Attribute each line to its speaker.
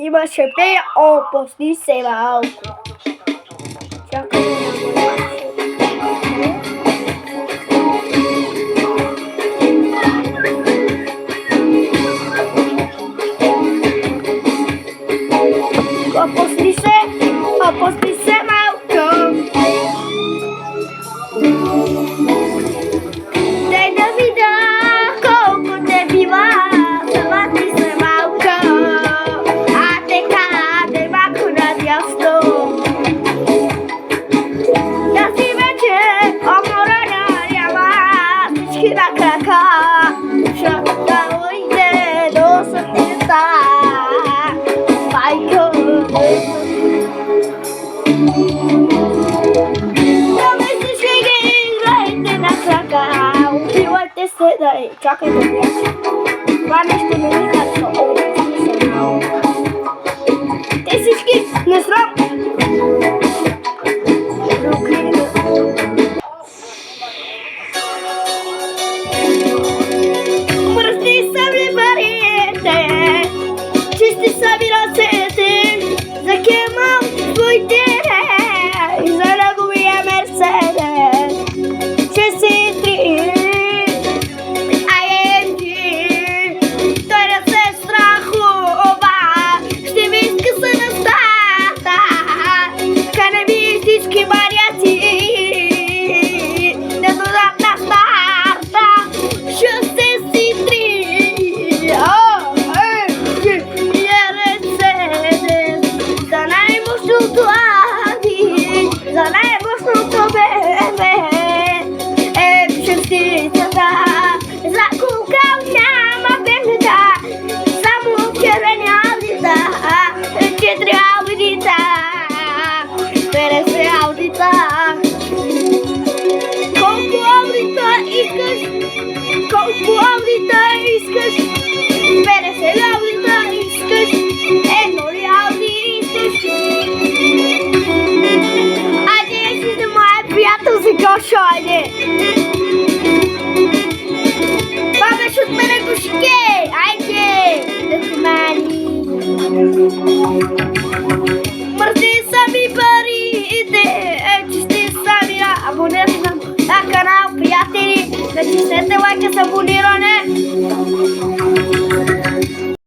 Speaker 1: Имаше пея опусни се малко. Чакай опусни се малко. Дай да видя колко те бива, сама ти се малко. А те къде малко надясно. Да си вече уморена няма всички на крака. Защото да уйде до съдбата. Майко, убивайте се, дай, чакайте ме. Това нещо не ми харесва, обичам се много. Те всички не срам. Мръсни са ми парите, чисти са ми ръцете, за кемам твоите и за неговия Мерседес. Колко аудита искаш, бере се аудита искаш, едно ли ауди искаш. Айде си за моя приятел за Гошо, айде. Това беше от мене Гошике, айде, да се мани. Мъртви са ми парите, чисти са ми абонирани на канал, приятели. Натиснете лайка с абониране.